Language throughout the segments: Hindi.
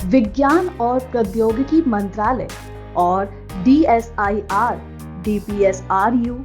विज्ञान और प्रौद्योगिकी मंत्रालय और DSIR, DPSRU,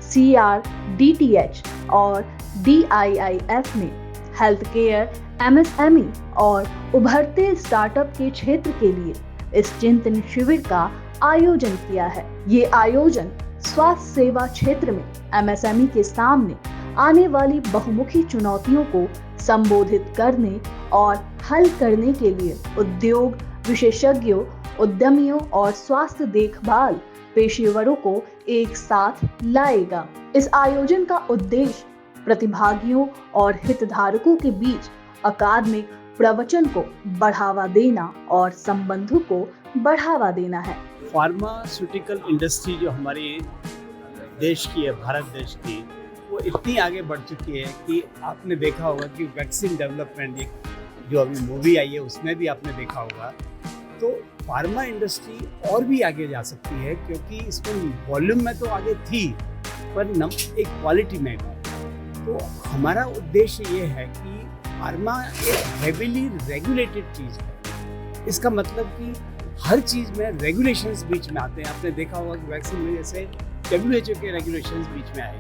CRDTH और DIIF ने हेल्थ केयर, MSME और उभरते स्टार्टअप के क्षेत्र के लिए इस चिंतन शिविर का आयोजन किया है। ये आयोजन स्वास्थ्य सेवा क्षेत्र में MSME के सामने आने वाली बहुमुखी चुनौतियों को संबोधित करने और हल करने के लिए उद्योग विशेषज्ञों, उद्यमियों और स्वास्थ्य देखभाल पेशेवरों को एक साथ लाएगा। इस आयोजन का उद्देश्य प्रतिभागियों और हितधारकों के बीच अकादमिक प्रवचन को बढ़ावा देना और संबंधों को बढ़ावा देना है। फार्मास्यूटिकल इंडस्ट्री जो हमारे देश की है, भारत देश की, वो इतनी आगे बढ़ चुकी है कि आपने देखा होगा कि वैक्सीन डेवलपमेंट जो अभी मूवी आई है उसमें भी आपने देखा होगा। तो फार्मा इंडस्ट्री और भी आगे जा सकती है क्योंकि इसमें वॉल्यूम में तो आगे थी पर एक क्वालिटी में भी। तो हमारा उद्देश्य ये है कि फार्मा एक हेवीली रेगुलेटेड चीज़ है। इसका मतलब कि हर चीज़ में रेगुलेशंस बीच में आते हैं। आपने देखा होगा कि वैक्सीन में जैसे WHO के रेगुलेशंस बीच में आए,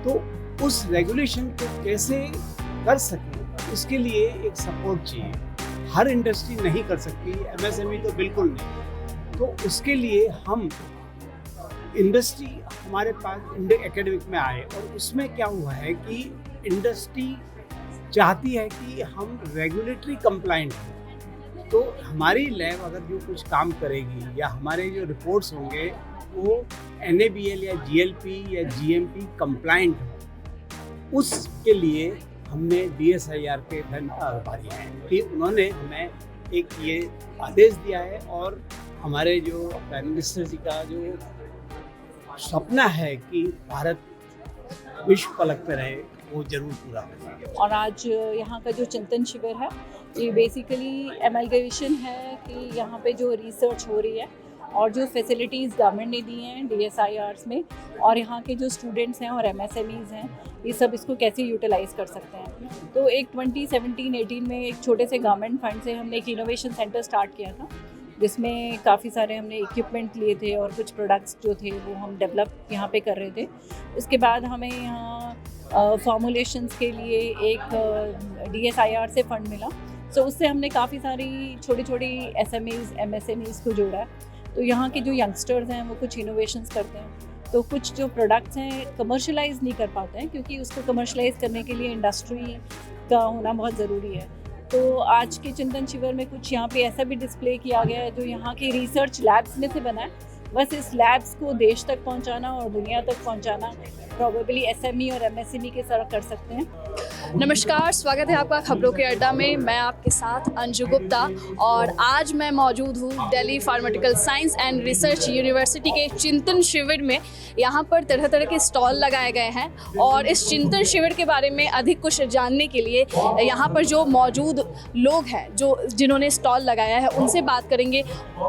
तो उस रेगुलेशन को कैसे कर सकें उसके लिए एक सपोर्ट चाहिए। हर इंडस्ट्री नहीं कर सकती, MSME तो बिल्कुल नहीं। तो उसके लिए हम इंडस्ट्री हमारे पास एकेडमिक में आए और उसमें क्या हुआ है कि इंडस्ट्री चाहती है कि हम रेगुलेटरी कंप्लाइंट हों। तो हमारी लैब अगर जो कुछ काम करेगी या हमारे जो रिपोर्ट्स होंगे वो NABL या GLP या GMP कंप्लाइंट हो, उसके लिए हमने DSIR के धन्यवाद आभारी हैं कि उन्होंने हमें एक ये आदेश दिया है और हमारे जो प्राइम मिनिस्टर जी का जो सपना है कि भारत विश्व पलक पे रहे, वो जरूर पूरा होगा। और आज यहाँ का जो चिंतन शिविर है ये बेसिकली एमलगेशन है कि यहाँ पे जो रिसर्च हो रही है और जो फैसिलिटीज़ गवर्नमेंट ने दी हैं DSIRs में और यहाँ के जो स्टूडेंट्स हैं और MSMEs हैं, ये सब इसको कैसे यूटिलाइज़ कर सकते हैं। तो एक 2017-18 में एक छोटे से गवर्नमेंट फंड से हमने एक इनोवेशन सेंटर स्टार्ट किया था जिसमें काफ़ी सारे हमने इक्विपमेंट लिए थे और कुछ प्रोडक्ट्स जो थे वो हम डेवलप यहाँ पे कर रहे थे। उसके बाद हमें यहाँ फॉर्मुलेशंस के लिए एक DSIR से फंड मिला। सो उससे हमने काफ़ी सारी छोटी छोटी SMEs MSMEs को जोड़ा है। तो यहाँ के जो यंगस्टर्स हैं वो कुछ इनोवेशंस करते हैं, तो कुछ जो प्रोडक्ट्स हैं कमर्शलाइज नहीं कर पाते हैं क्योंकि उसको कमर्शलाइज करने के लिए इंडस्ट्री का होना बहुत ज़रूरी है। तो आज के चिंतन शिविर में कुछ यहाँ पे ऐसा भी डिस्प्ले किया गया है जो यहाँ के रिसर्च लैब्स में से बना है। बस इस लैब्स को देश तक पहुँचाना और दुनिया तक पहुँचाना प्रॉबेबली SME और MSME के साथ कर सकते हैं। नमस्कार, स्वागत है आपका खबरों के अड्डा में। मैं आपके साथ अंजू गुप्ता और आज मैं मौजूद हूँ Delhi pharmaceutical science and research university के चिंतन शिविर में। यहाँ पर तरह तरह के स्टॉल लगाए गए हैं और इस चिंतन शिविर के बारे में अधिक कुछ जानने के लिए यहाँ पर जो मौजूद लोग हैं जिन्होंने स्टॉल लगाया है उनसे बात करेंगे।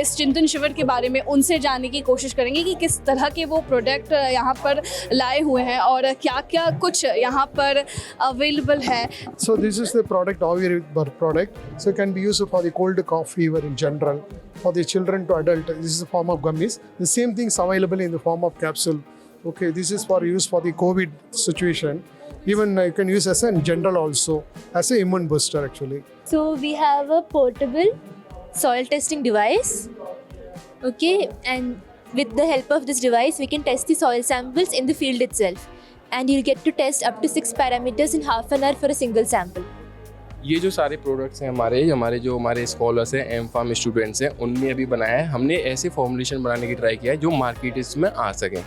इस चिंतन शिविर के बारे में उनसे जानने की कोशिश करेंगे कि किस तरह के वो प्रोडक्ट यहाँ पर लाए हुए हैं और क्या क्या कुछ यहाँ पर अवेलेबल है। So this is the product, our product. So it can be used for the cold cough fever in general, for the children to adult. This is a form of gummies. The same thing is available in the form of capsule. Okay, this is for use for the COVID situation. Even you can use as a general also, as a immune booster actually. So we have a portable soil testing device. Okay, and with the help of this device, we can test the soil samples in the field itself. And you'll get to test up to 6 parameters in half an hour for a single sample. ये जो सारे प्रोडक्ट्स हैं हमारे स्कॉलर्स हैं, M.Pharm स्टूडेंट्स हैं, उनने अभी बनाया है। हमने ऐसे फॉर्मुलेशन बनाने की ट्राई किया है जो मार्केट में आ सकें।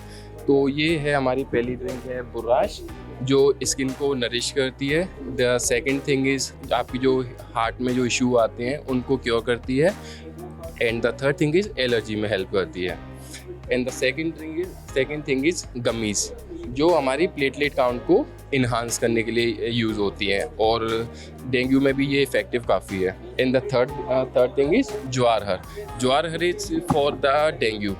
तो ये है हमारी पहली ड्रिंक है बुर्राश, जो स्किन को नरिश करती है। द सेकंड थिंग इज़ आपकी जो हार्ट में जो इशू आते हैं उनको क्योर करती है। And the third thing is allergy में हेल्प करती है। And the second thing is gummies, जो हमारी प्लेटलेट काउंट को इन्हांस करने के लिए यूज़ होती हैं और डेंगू में भी ये इफ़ेक्टिव काफ़ी है। And the third thing is jowar is for the dengue,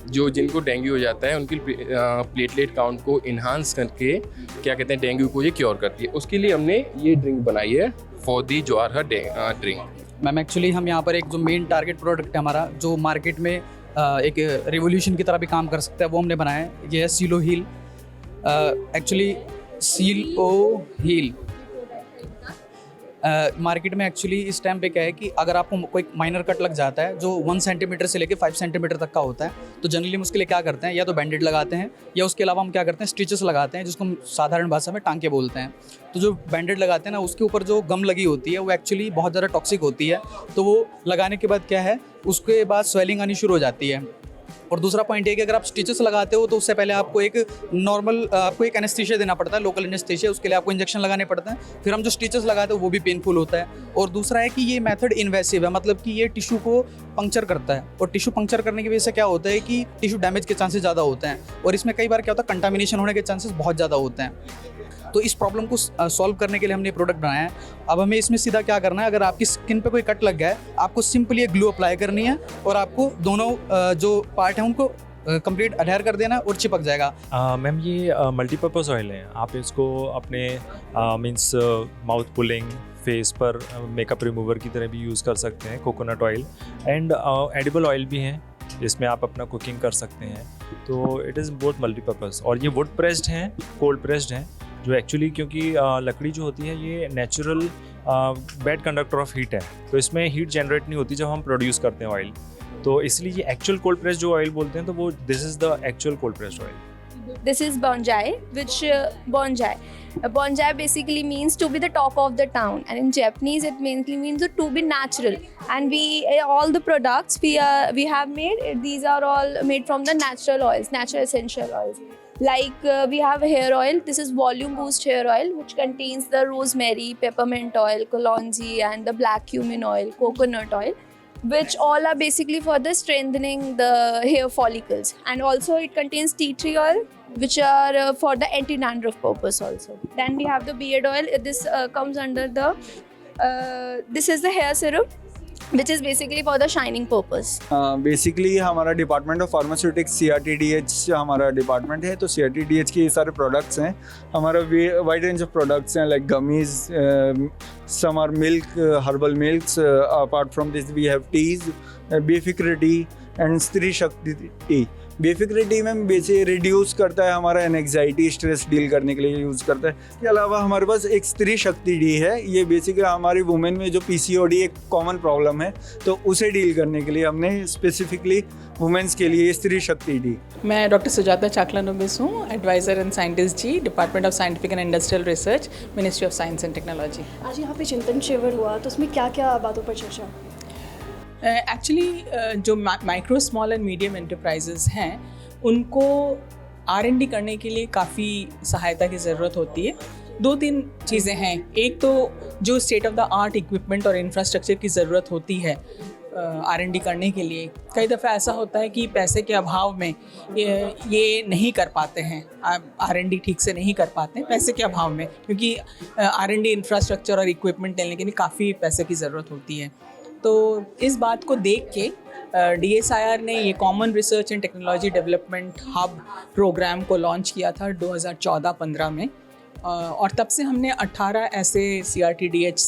जो जिनको डेंगू हो जाता है उनकी प्लेटलेट काउंट को इन्हांस करके क्या कहते हैं डेंगू को ये क्योर करती है। उसके लिए हमने ये ड्रिंक बनाई है for the jowar drink. Ma'am actually हम यहाँ पर एक जो मेन टारगेट प्रोडक्ट है हमारा, जो मार्केट में एक रिवोल्यूशन की तरह भी काम कर सकता है, वो हमने बनाया है। ये है सीलो हील। एक्चुअली सीलो हील मार्केट में एक्चुअली इस टाइम पे क्या है कि अगर आपको कोई माइनर कट लग जाता है जो 1 सेंटीमीटर से लेके 5 सेंटीमीटर तक का होता है, तो जनरली हम उसके लिए क्या करते हैं, या तो बैंडेड लगाते हैं या उसके अलावा हम क्या करते हैं, स्टिचेस लगाते हैं, जिसको हम साधारण भाषा में टांके बोलते हैं। तो जो बैंडेड लगाते हैं ना, उसके ऊपर जो गम लगी होती है वो एक्चुअली बहुत ज़्यादा टॉक्सिक होती है। तो वो लगाने के बाद क्या है, उसके बाद स्वेलिंग आनी शुरू हो जाती है। और दूसरा पॉइंट है कि अगर आप स्टिचेस लगाते हो तो उससे पहले आपको एक एक एनेस्थीसिया देना पड़ता है, लोकल एनेस्थीसिया। उसके लिए आपको इंजेक्शन लगाने पड़ते हैं। फिर हम जो स्टिचेस लगाते हैं वो भी पेनफुल होता है। और दूसरा है कि ये मेथड इन्वेसिव है, मतलब कि ये टिश्यू को पंक्चर करता है। और टिश्यू पंक्चर करने की वजह से क्या होता है कि टिश्यू डैमेज के चांसेस ज़्यादा होते हैं। और इसमें कई बार क्या होता है, कंटामिनेशन होने के चांसेस बहुत ज़्यादा होते हैं। तो इस प्रॉब्लम को सॉल्व करने के लिए हमने प्रोडक्ट बनाया है। अब हमें इसमें सीधा क्या करना है, अगर आपकी स्किन पे कोई कट लग गया है, आपको सिंपली एक ग्लू अप्लाई करनी है और आपको दोनों जो पार्ट हैं उनको कंप्लीट अडहेयर कर देना और चिपक जाएगा। मैम ये मल्टीपर्पज़ ऑयल है। आप इसको अपने मींस माउथ पुलिंग, फेस पर मेकअप रिमूवर की तरह भी यूज़ कर सकते हैं। Coconut oil and edible oil भी हैं, इसमें आप अपना कुकिंग कर सकते हैं। तो इट इज़ बोथ मल्टीपर्पज़। और ये वुड प्रेस्ड हैं, कोल्ड प्रेस्ड हैं, जो एक्चुअली क्योंकि लकड़ी जो होती है ये natural bad conductor of heat है, तो इसमें हीट जनरेट नहीं होती जब हम प्रोड्यूस करते हैं ऑयल। तो इसलिए ये एक्चुअल कोल्ड प्रेस जो ऑयल बोलते हैं, तो वो this is the actual cold pressed oil. This is bonsai, which bonsai basically means to be the talk of the town, and in Japanese it mainly means to be natural. And all the products we have made, these are all made from the natural oils, natural essential oils. Like we have hair oil. This is volume boost hair oil, which contains the rosemary, peppermint oil, kalonji, and the black cumin oil, coconut oil, which all are basically for the strengthening the hair follicles. And also it contains tea tree oil, which are for the anti-dandruff purpose also. Then we have the beard oil. This comes under the this is the hair serum, which is basically for the shining purpose. Basically हमारा डिपार्टमेंट ऑफ फार्मास्यूटिक्स CRTDH हमारा डिपार्टमेंट है। तो CRTDH के ये सारे प्रोडक्ट्स हैं। हमारा वाइड रेंज ऑफ प्रोडक्ट्स हैं, like gummies, some are milk, herbal milks. Apart from this we have teas, बेफिक्र टी एंड स्त्री शक्ति टी। बेफिक्र टी में बेसिकली रिड्यूस करता है हमारा एंग्जाइटी, स्ट्रेस डील करने के लिए यूज़ करता है। इसके अलावा हमारे पास एक स्त्री शक्ति टी है। ये बेसिकली हमारी वुमेन में जो PCOD एक कॉमन प्रॉब्लम है, तो उसे डील करने के लिए हमने स्पेसिफिकली वुमेन्स के लिए स्त्री शक्ति टी। मैं डॉक्टर सुजाता चाकलानुबिस हूँ, adviser and scientist G, department of scientific and industrial research, ministry of science and technology. आज यहाँ पे चिंतन शिविर हुआ, तो उसमें क्या क्या बातों पर चर्चा? एक्चुअली जो micro small and medium enterprises हैं, उनको R&D करने के लिए काफ़ी सहायता की ज़रूरत होती है। 2-3 चीज़ें हैं। एक तो जो state of the art equipment और इंफ्रास्ट्रक्चर की ज़रूरत होती है R&D करने के लिए। कई दफ़ा ऐसा होता है कि पैसे के अभाव में ये नहीं कर पाते हैं, R&D ठीक से नहीं कर पाते हैं पैसे के अभाव में, क्योंकि R&D इंफ्रास्ट्रक्चर और इक्विपमेंट लेने के लिए काफ़ी पैसे की ज़रूरत होती है। तो इस बात को देख के DSIR ने ये common research and technology development hub programme को लॉन्च किया था 2014-15 में। और तब से हमने 18 ऐसे CRTDH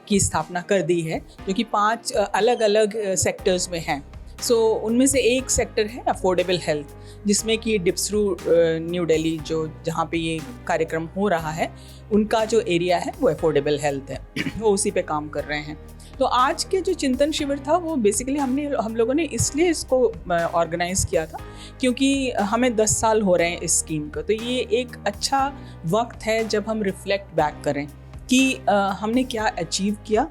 की स्थापना कर दी है, जो कि 5 अलग अलग सेक्टर्स में हैं। सो उनमें से एक सेक्टर है अफोर्डेबल हेल्थ, जिसमें कि डिप्सरू न्यू दिल्ली जो जहाँ पे ये कार्यक्रम हो रहा है, उनका जो एरिया है वो अफोर्डेबल हेल्थ है, वो उसी पे काम कर रहे हैं। तो आज के जो चिंतन शिविर था वो बेसिकली हम लोगों ने इसलिए इसको ऑर्गेनाइज़ किया था क्योंकि हमें 10 साल हो रहे हैं इस स्कीम को। तो ये एक अच्छा वक्त है जब हम रिफ्लेक्ट बैक करें कि हमने क्या अचीव किया,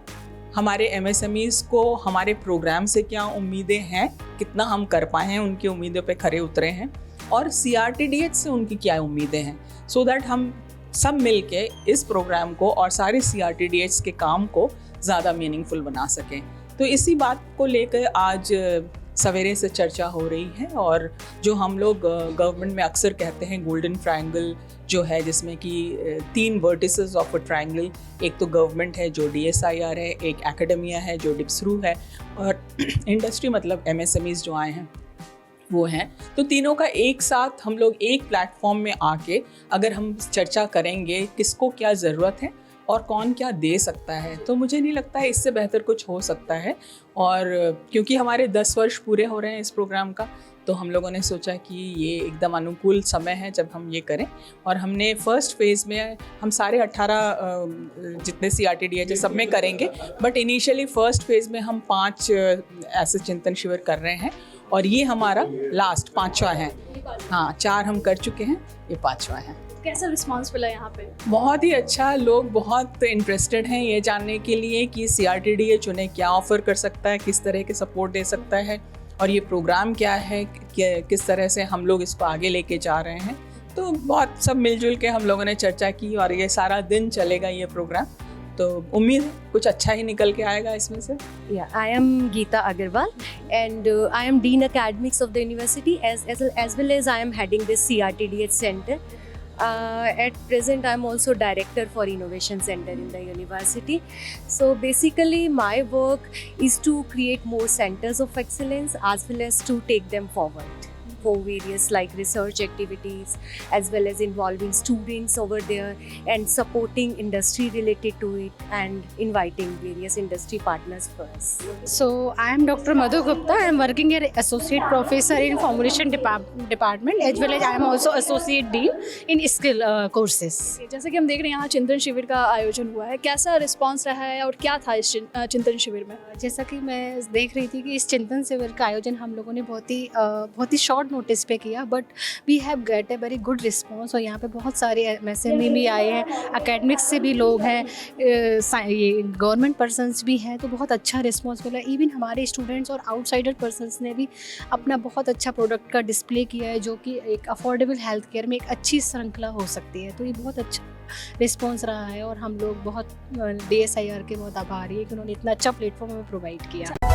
हमारे MSMEs को हमारे प्रोग्राम से क्या उम्मीदें हैं, कितना हम कर पाए हैं, उनकी उम्मीदों पे खरे उतरे हैं, और CRTDH से उनकी क्या उम्मीदें हैं, सो दैट हम सब मिलके इस प्रोग्राम को और सारे CRTDH के काम को ज़्यादा मीनिंगफुल बना सकें। तो इसी बात को लेकर आज सवेरे से चर्चा हो रही है। और जो हम लोग गवर्नमेंट में अक्सर कहते हैं गोल्डन ट्रायंगल जो है, जिसमें कि 3 वर्टिसेस ऑफ अ ट्रायंगल, एक तो गवर्नमेंट है जो DSIR है, एक एकेडमिया है जो डिप्सरू है, और इंडस्ट्री मतलब MSMEs जो आए हैं वो हैं। तो तीनों का एक साथ हम लोग एक प्लेटफॉर्म में आके अगर हम चर्चा करेंगे किसको क्या ज़रूरत है और कौन क्या दे सकता है। तो मुझे नहीं लगता है इससे बेहतर कुछ हो सकता है। और क्योंकि हमारे 10 वर्ष पूरे हो रहे हैं इस प्रोग्राम का, तो हम लोगों ने सोचा कि ये एकदम अनुकूल समय है जब हम ये करें। और हमने फर्स्ट फेज़ में हम सारे 18 जितने CRTDH सब में करेंगे, बट इनिशियली फर्स्ट फेज़ में हम 5 ऐसे चिंतन शिविर कर रहे हैं और ये हमारा लास्ट 5वां है। हाँ, 4 हम कर चुके हैं, ये 5वां है। कैसा रिस्पांस मिला यहाँ पे? बहुत ही अच्छा, लोग बहुत इंटरेस्टेड हैं ये जानने के लिए कि CRTDH उन्हें क्या ऑफ़र कर सकता है, किस तरह के सपोर्ट दे सकता है और ये प्रोग्राम क्या है, किस तरह से हम लोग इसको आगे लेके जा रहे हैं। तो बहुत सब मिलजुल के हम लोगों ने चर्चा की और ये सारा दिन चलेगा ये प्रोग्राम। तो उम्मीद है कुछ अच्छा ही निकल के आएगा इसमें से। Yeah, I am Geeta Agarwal and I am Dean Academics of the university as well as I am heading this CRTDH center. At present, I am also director for Innovation Center in the university. So basically, my work is to create more centers of excellence as well as to take them forward for various like research activities as well as involving students over there and supporting industry related to it and inviting various industry partners for us. So I am Dr. Madhu Gupta. I am working as associate professor in formulation department as well as I am also associate dean in skill courses. जैसे कि हम देख रहे हैं यहाँ चिंतन शिविर का आयोजन हुआ है, कैसा रिस्पांस रहा है और क्या था इस चिंतन शिविर में? जैसा कि मैं देख रही थी कि इस चिंतन शिविर का आयोजन हम लोगों ने बहुत ही शॉर्ट नोटिस पे किया, but we have get a very good response. और यहाँ पे बहुत सारे MSME भी आए हैं, एकेडमिक्स से भी लोग हैं, ये गवर्नमेंट पर्सनस भी हैं, तो बहुत अच्छा रिस्पांस मिला। इवन हमारे स्टूडेंट्स और आउटसाइडर पर्सनस ने भी अपना बहुत अच्छा प्रोडक्ट का डिस्प्ले किया है, जो कि एक अफोर्डेबल हेल्थ केयर में एक अच्छी श्रृंखला हो सकती है। तो ये बहुत अच्छा रिस्पांस रहा है और हम लोग बहुत DSIR के बहुत आभारी है कि उन्होंने इतना अच्छा प्लेटफॉर्म हमें प्रोवाइड किया।